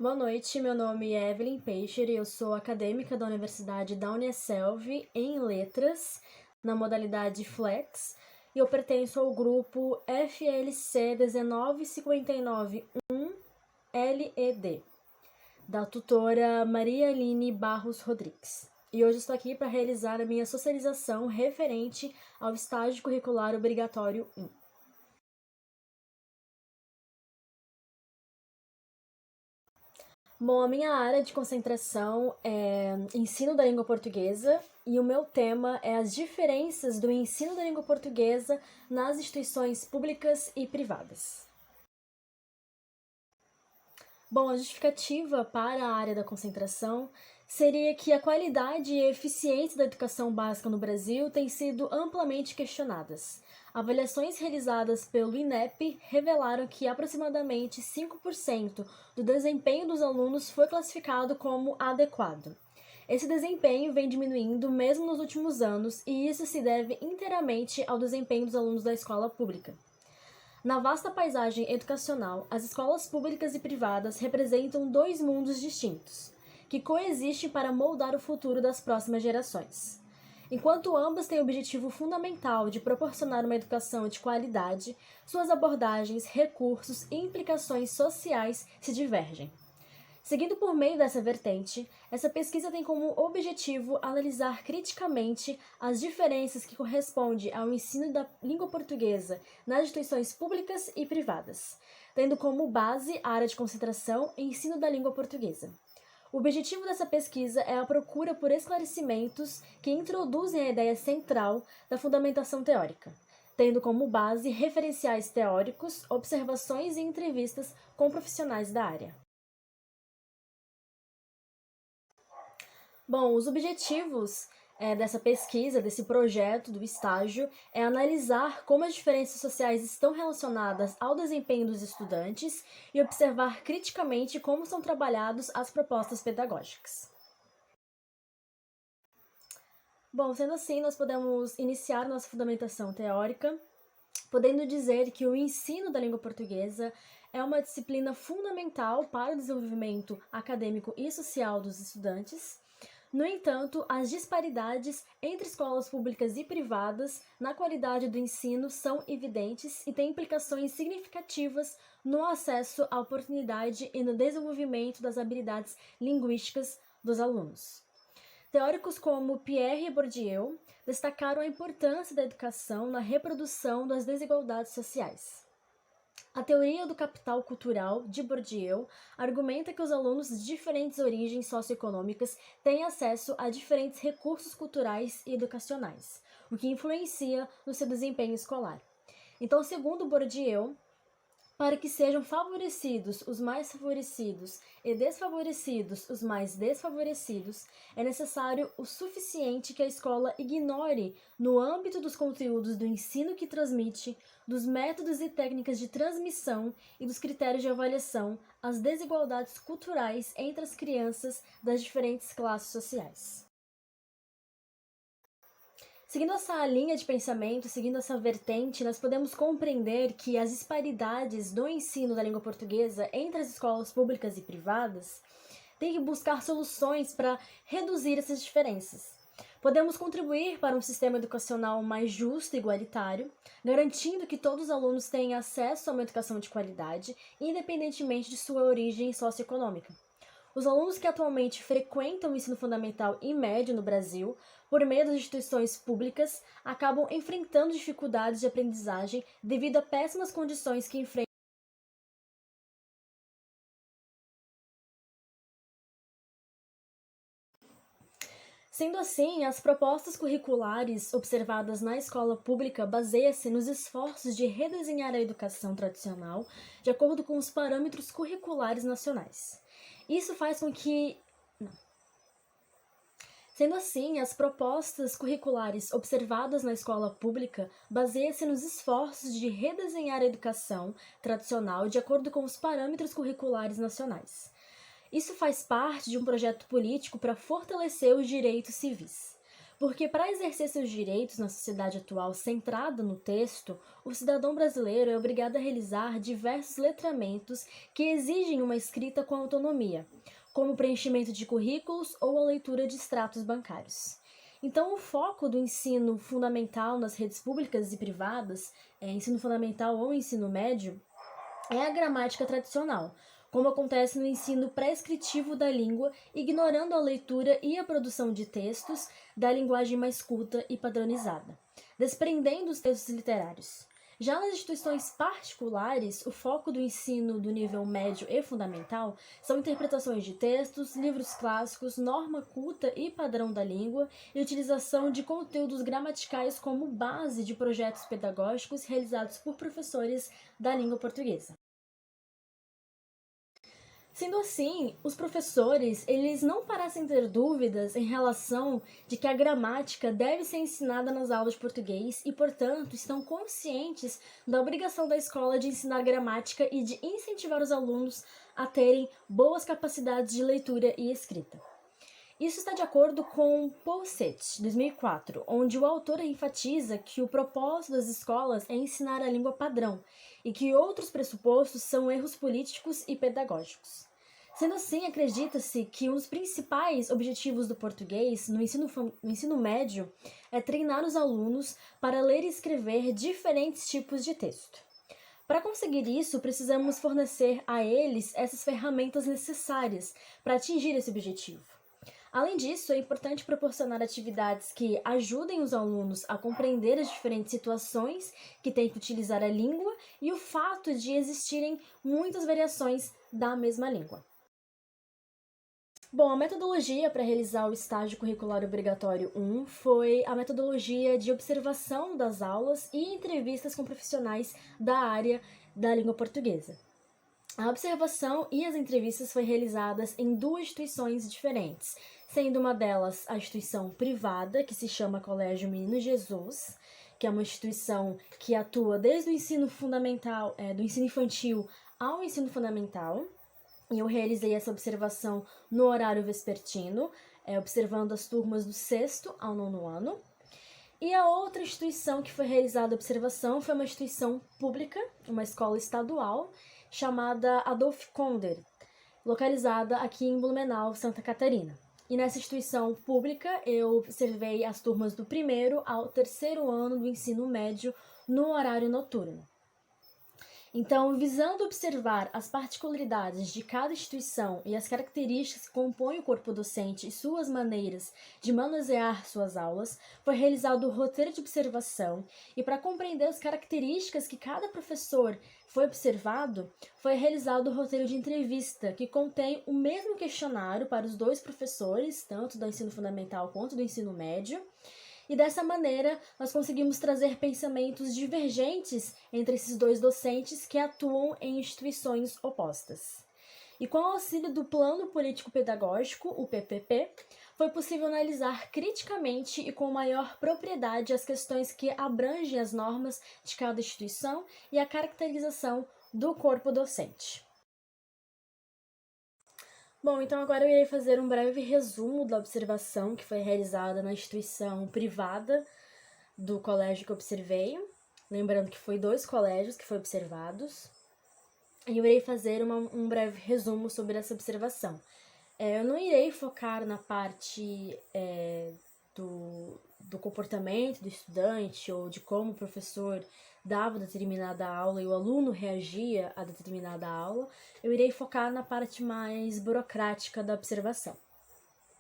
Boa noite, meu nome é Evelyn Peixer e eu sou acadêmica da Universidade da Uniaselv em Letras, na modalidade Flex, e eu pertenço ao grupo FLC 19591LED, da tutora Maria Aline Barros Rodrigues. E hoje estou aqui para realizar a minha socialização referente ao estágio curricular obrigatório 1. Bom, a minha área de concentração é ensino da língua portuguesa e o meu tema é as diferenças do ensino da língua portuguesa nas instituições públicas e privadas. Bom, a justificativa para a área da concentração seria que a qualidade e eficiência da educação básica no Brasil têm sido amplamente questionadas. Avaliações realizadas pelo INEP revelaram que aproximadamente 5% do desempenho dos alunos foi classificado como adequado. Esse desempenho vem diminuindo mesmo nos últimos anos e isso se deve inteiramente ao desempenho dos alunos da escola pública. Na vasta paisagem educacional, as escolas públicas e privadas representam dois mundos distintos, que coexistem para moldar o futuro das próximas gerações. Enquanto ambas têm o objetivo fundamental de proporcionar uma educação de qualidade, suas abordagens, recursos e implicações sociais se divergem. Seguindo por meio dessa vertente, essa pesquisa tem como objetivo analisar criticamente as diferenças que correspondem ao ensino da língua portuguesa nas instituições públicas e privadas, tendo como base a área de concentração e ensino da língua portuguesa. O objetivo dessa pesquisa é a procura por esclarecimentos que introduzem a ideia central da fundamentação teórica, tendo como base referenciais teóricos, observações e entrevistas com profissionais da área. Bom, os objetivos dessa pesquisa, desse projeto, do estágio, é analisar como as diferenças sociais estão relacionadas ao desempenho dos estudantes e observar criticamente como são trabalhadas as propostas pedagógicas. Bom, sendo assim, nós podemos iniciar nossa fundamentação teórica, podendo dizer que o ensino da língua portuguesa é uma disciplina fundamental para o desenvolvimento acadêmico e social dos estudantes. No entanto, as disparidades entre escolas públicas e privadas na qualidade do ensino são evidentes e têm implicações significativas no acesso à oportunidade e no desenvolvimento das habilidades linguísticas dos alunos. Teóricos como Pierre Bourdieu destacaram a importância da educação na reprodução das desigualdades sociais. A teoria do capital cultural de Bourdieu argumenta que os alunos de diferentes origens socioeconômicas têm acesso a diferentes recursos culturais e educacionais, o que influencia no seu desempenho escolar. Então, segundo Bourdieu, para que sejam favorecidos os mais favorecidos e desfavorecidos os mais desfavorecidos, é necessário o suficiente que a escola ignore, no âmbito dos conteúdos do ensino que transmite, dos métodos e técnicas de transmissão e dos critérios de avaliação, as desigualdades culturais entre as crianças das diferentes classes sociais. Seguindo essa linha de pensamento, seguindo essa vertente, nós podemos compreender que as disparidades do ensino da língua portuguesa entre as escolas públicas e privadas têm que buscar soluções para reduzir essas diferenças. Podemos contribuir para um sistema educacional mais justo e igualitário, garantindo que todos os alunos tenham acesso a uma educação de qualidade, independentemente de sua origem socioeconômica. Os alunos que atualmente frequentam o ensino fundamental e médio no Brasil, por meio das instituições públicas, acabam enfrentando dificuldades de aprendizagem devido a péssimas condições que enfrentam. Sendo assim, as propostas curriculares observadas na escola pública baseiam-se nos esforços de redesenhar a educação tradicional de acordo com os parâmetros curriculares nacionais. Isso faz com que... Sendo assim, as propostas curriculares observadas na escola pública baseiam-se nos esforços de redesenhar a educação tradicional de acordo com os parâmetros curriculares nacionais. Isso faz parte de um projeto político para fortalecer os direitos civis. porque para exercer seus direitos na sociedade atual centrada no texto, o cidadão brasileiro é obrigado a realizar diversos letramentos que exigem uma escrita com autonomia, como o preenchimento de currículos ou a leitura de extratos bancários. Então, o foco do ensino fundamental nas redes públicas e privadas, ensino fundamental ou ensino médio, é a gramática tradicional, como acontece no ensino prescritivo da língua, ignorando a leitura e a produção de textos da linguagem mais culta e padronizada, desprendendo os textos literários. Já nas instituições particulares, o foco do ensino do nível médio e fundamental são interpretações de textos, livros clássicos, norma culta e padrão da língua e utilização de conteúdos gramaticais como base de projetos pedagógicos realizados por professores da língua portuguesa. Sendo assim, os professores, eles não parecem ter dúvidas em relação de que a gramática deve ser ensinada nas aulas de português e, portanto, estão conscientes da obrigação da escola de ensinar gramática e de incentivar os alunos a terem boas capacidades de leitura e escrita. Isso está de acordo com Pousset, 2004, onde o autor enfatiza que o propósito das escolas é ensinar a língua padrão e que outros pressupostos são erros políticos e pedagógicos. Sendo assim, acredita-se que um dos principais objetivos do português no ensino médio é treinar os alunos para ler e escrever diferentes tipos de texto. Para conseguir isso, precisamos fornecer a eles essas ferramentas necessárias para atingir esse objetivo. Além disso, é importante proporcionar atividades que ajudem os alunos a compreender as diferentes situações que têm que utilizar a língua e o fato de existirem muitas variações da mesma língua. Bom, a metodologia para realizar o estágio curricular obrigatório 1 foi a metodologia de observação das aulas e entrevistas com profissionais da área da língua portuguesa. A observação e as entrevistas foram realizadas em duas instituições diferentes, sendo uma delas a instituição privada, que se chama Colégio Menino Jesus, que é uma instituição que atua desde o ensino fundamental, do ensino infantil ao ensino fundamental, e eu realizei essa observação no horário vespertino, observando as turmas do 6º ao 9º ano. E a outra instituição que foi realizada a observação foi uma instituição pública, uma escola estadual, chamada Adolf Konder, localizada aqui em Blumenau, Santa Catarina. E nessa instituição pública eu observei as turmas do 1º ao 3º ano do ensino médio no horário noturno. Então, visando observar as particularidades de cada instituição e as características que compõem o corpo docente e suas maneiras de manusear suas aulas, foi realizado o roteiro de observação e, para compreender as características que cada professor foi observado, foi realizado o roteiro de entrevista, que contém o mesmo questionário para os dois professores, tanto do ensino fundamental quanto do ensino médio. E dessa maneira, nós conseguimos trazer pensamentos divergentes entre esses dois docentes que atuam em instituições opostas. E com o auxílio do Plano Político Pedagógico, o PPP, foi possível analisar criticamente e com maior propriedade as questões que abrangem as normas de cada instituição e a caracterização do corpo docente. Bom, então agora eu irei fazer um breve resumo da observação que foi realizada na instituição privada do colégio que eu observei. Lembrando que foi 2 colégios que foram observados. E eu irei fazer um breve resumo sobre essa observação. Eu não irei focar na parte do comportamento do estudante ou de como o professor dava determinada aula e o aluno reagia a determinada aula. Eu irei focar na parte mais burocrática da observação.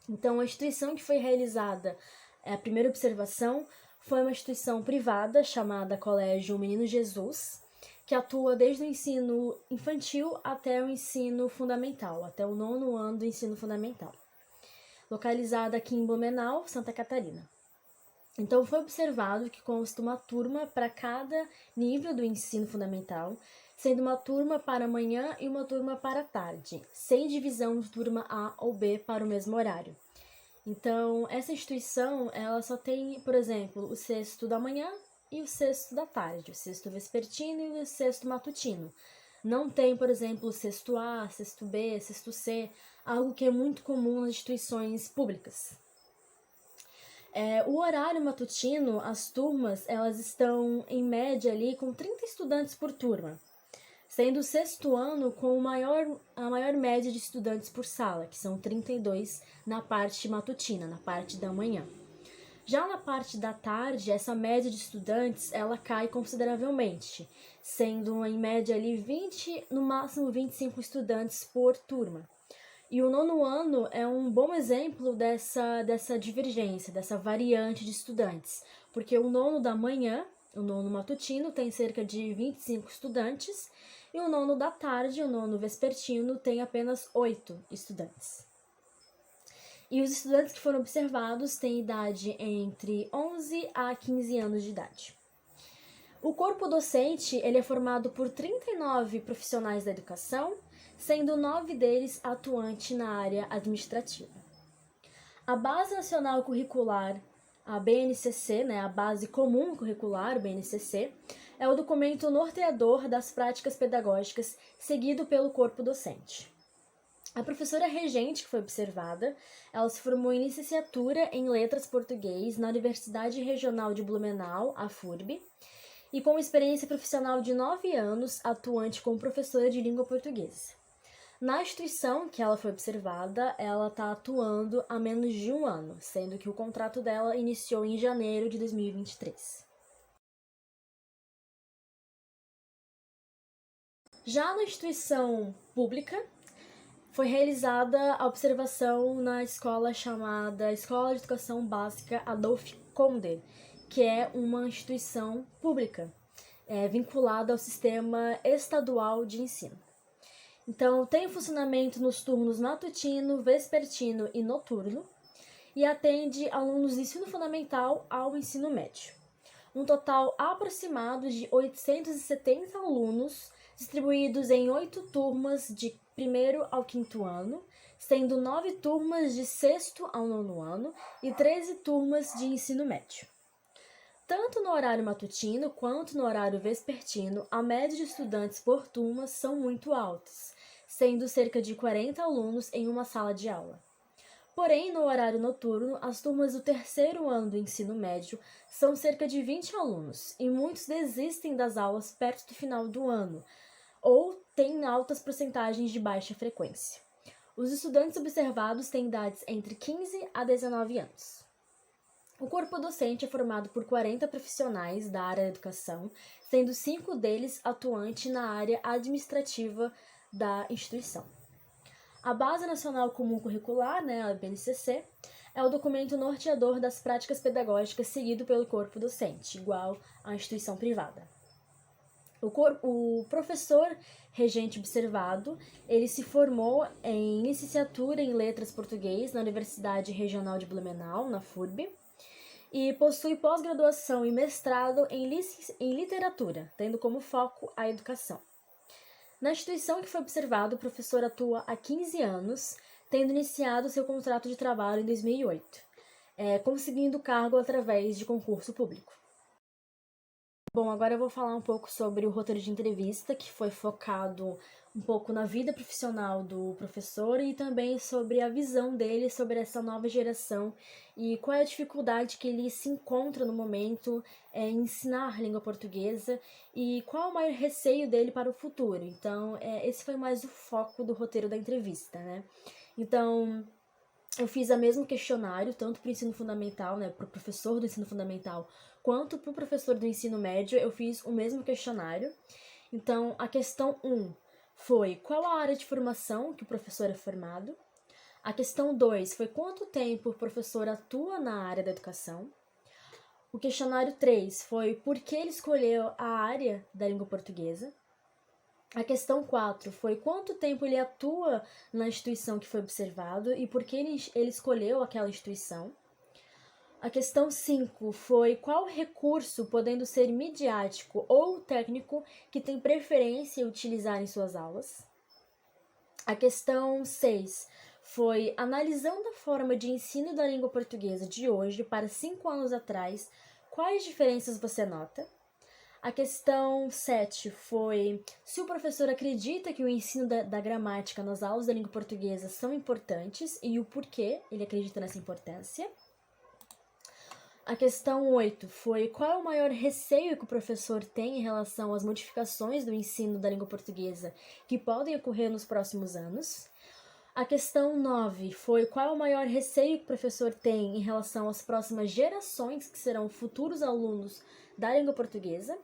Então, a instituição que foi realizada, a primeira observação, foi uma instituição privada chamada Colégio Menino Jesus, que atua desde o ensino infantil até o ensino fundamental, até o 9º ano do ensino fundamental, localizada aqui em Blumenau, Santa Catarina. Então, foi observado que consta uma turma para cada nível do ensino fundamental, sendo uma turma para manhã e uma turma para tarde, sem divisão de turma A ou B para o mesmo horário. Então, essa instituição, ela só tem, por exemplo, o 6º da manhã e o 6º da tarde, o 6º vespertino e o 6º matutino. Não tem, por exemplo, o 6º A, 6º B, 6º C, algo que é muito comum nas instituições públicas. O horário matutino, as turmas, elas estão em média ali com 30 estudantes por turma, sendo o sexto ano com a maior média de estudantes por sala, que são 32 na parte matutina, na parte da manhã. Já na parte da tarde, essa média de estudantes, ela cai consideravelmente, sendo em média ali 20, no máximo 25 estudantes por turma. E o nono ano é um bom exemplo dessa divergência, dessa variante de estudantes, porque o nono da manhã, o nono matutino, tem cerca de 25 estudantes, e o nono da tarde, o nono vespertino, tem apenas 8 estudantes. E os estudantes que foram observados têm idade entre 11 a 15 anos de idade. O corpo docente ele é formado por 39 profissionais da educação, sendo 9 deles atuantes na área administrativa. A Base Nacional Curricular, a BNCC, a Base Comum Curricular, BNCC, é o documento norteador das práticas pedagógicas seguido pelo corpo docente. A professora regente que foi observada, ela se formou em licenciatura em Letras Português na Universidade Regional de Blumenau, a FURB, e com experiência profissional de 9 anos, atuante como professora de língua portuguesa. Na instituição que ela foi observada, ela está atuando há menos de um ano, sendo que o contrato dela iniciou em janeiro de 2023. Já na instituição pública, foi realizada a observação na escola chamada Escola de Educação Básica Adolphe Konder, que é uma instituição pública, vinculada ao sistema estadual de ensino. Então, tem funcionamento nos turnos matutino, vespertino e noturno, e atende alunos do ensino fundamental ao ensino médio. Um total aproximado de 870 alunos, distribuídos em 8 turmas de 1º ao 5º ano, sendo 9 turmas de 6º ao 9º ano e 13 turmas de ensino médio. Tanto no horário matutino quanto no horário vespertino, a média de estudantes por turma são muito altas, sendo cerca de 40 alunos em uma sala de aula. Porém, no horário noturno, as turmas do 3º ano do ensino médio são cerca de 20 alunos, e muitos desistem das aulas perto do final do ano, ou têm altas porcentagens de baixa frequência. Os estudantes observados têm idades entre 15 a 19 anos. O corpo docente é formado por 40 profissionais da área da educação, sendo 5 deles atuantes na área administrativa da instituição. A Base Nacional Comum Curricular, a BNCC, é o documento norteador das práticas pedagógicas seguido pelo corpo docente, igual à instituição privada. O professor regente observado, ele se formou em licenciatura em Letras Português na Universidade Regional de Blumenau, na FURB, e possui pós-graduação e mestrado em literatura, tendo como foco a educação. Na instituição que foi observado, o professor atua há 15 anos, tendo iniciado seu contrato de trabalho em 2008, conseguindo o cargo através de concurso público. Bom, agora eu vou falar um pouco sobre o roteiro de entrevista, que foi focado um pouco na vida profissional do professor e também sobre a visão dele sobre essa nova geração e qual é a dificuldade que ele se encontra no momento em ensinar língua portuguesa e qual é o maior receio dele para o futuro. Então, esse foi mais o foco do roteiro da entrevista, Então, eu fiz o mesmo questionário, tanto para o ensino fundamental, para o professor do ensino fundamental, quanto para o professor do ensino médio, eu fiz o mesmo questionário. Então, a questão 1 foi qual a área de formação que o professor é formado. A questão 2 foi quanto tempo o professor atua na área da educação. O questionário 3 foi por que ele escolheu a área da língua portuguesa. A questão 4 foi quanto tempo ele atua na instituição que foi observado e por que ele escolheu aquela instituição. A questão 5 foi qual recurso, podendo ser midiático ou técnico, que tem preferência em utilizar em suas aulas. A questão 6 foi analisando a forma de ensino da língua portuguesa de hoje para 5 anos atrás, quais diferenças você nota? A questão 7 foi se o professor acredita que o ensino da gramática nas aulas da língua portuguesa são importantes e o porquê ele acredita nessa importância. A questão 8 foi: qual é o maior receio que o professor tem em relação às modificações do ensino da língua portuguesa que podem ocorrer nos próximos anos? A questão 9 foi: qual é o maior receio que o professor tem em relação às próximas gerações que serão futuros alunos da língua portuguesa?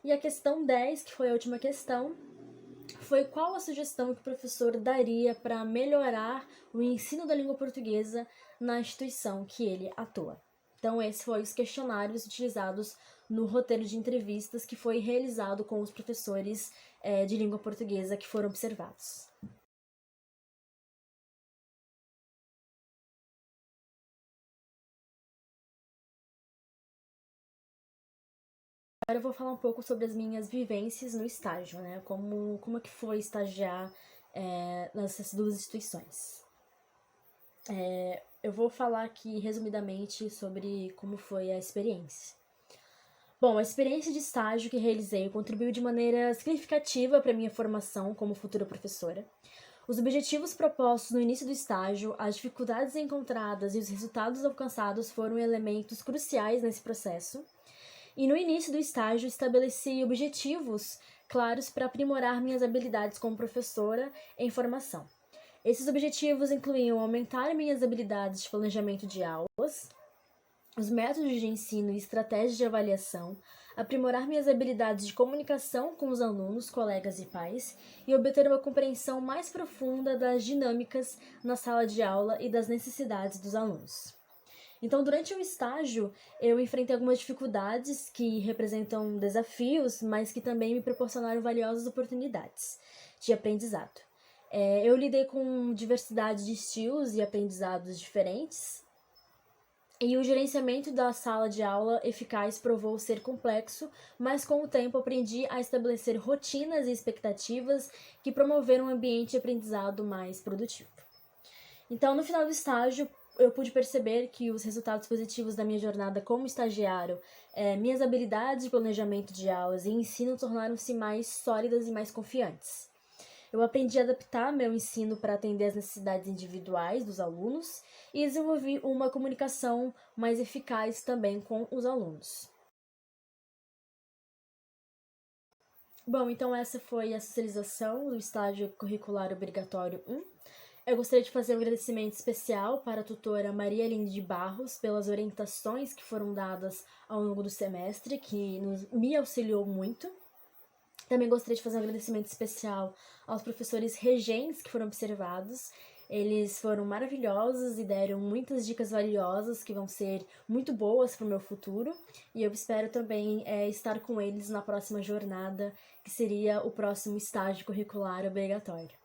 E a questão 10, que foi a última questão, foi: qual a sugestão que o professor daria para melhorar o ensino da língua portuguesa na instituição que ele atua? Então, esses foram os questionários utilizados no roteiro de entrevistas que foi realizado com os professores de língua portuguesa que foram observados. Agora eu vou falar um pouco sobre as minhas vivências no estágio, né? Como que foi estagiar nessas duas instituições. Eu vou falar aqui resumidamente sobre como foi a experiência. Bom, a experiência de estágio que realizei contribuiu de maneira significativa para minha formação como futura professora. Os objetivos propostos no início do estágio, as dificuldades encontradas e os resultados alcançados foram elementos cruciais nesse processo. E no início do estágio, estabeleci objetivos claros para aprimorar minhas habilidades como professora em formação. Esses objetivos incluíam aumentar minhas habilidades de planejamento de aulas, os métodos de ensino e estratégias de avaliação, aprimorar minhas habilidades de comunicação com os alunos, colegas e pais e obter uma compreensão mais profunda das dinâmicas na sala de aula e das necessidades dos alunos. Então, durante o estágio, eu enfrentei algumas dificuldades que representam desafios, mas que também me proporcionaram valiosas oportunidades de aprendizado. Eu lidei com diversidade de estilos e aprendizados diferentes, e o gerenciamento da sala de aula eficaz provou ser complexo, mas com o tempo aprendi a estabelecer rotinas e expectativas que promoveram um ambiente de aprendizado mais produtivo. Então, no final do estágio, eu pude perceber que os resultados positivos da minha jornada como estagiário, minhas habilidades de planejamento de aulas e ensino tornaram-se mais sólidas e mais confiantes. Eu aprendi a adaptar meu ensino para atender às necessidades individuais dos alunos e desenvolvi uma comunicação mais eficaz também com os alunos. Bom, então essa foi a socialização do estágio curricular obrigatório 1. Eu gostaria de fazer um agradecimento especial para a tutora Maria Aline de Barros pelas orientações que foram dadas ao longo do semestre, que me auxiliou muito. Também gostaria de fazer um agradecimento especial aos professores regentes que foram observados. Eles foram maravilhosos e deram muitas dicas valiosas que vão ser muito boas para o meu futuro. E eu espero também estar com eles na próxima jornada, que seria o próximo estágio curricular obrigatório.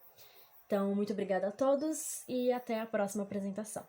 Então, muito obrigada a todos e até a próxima apresentação.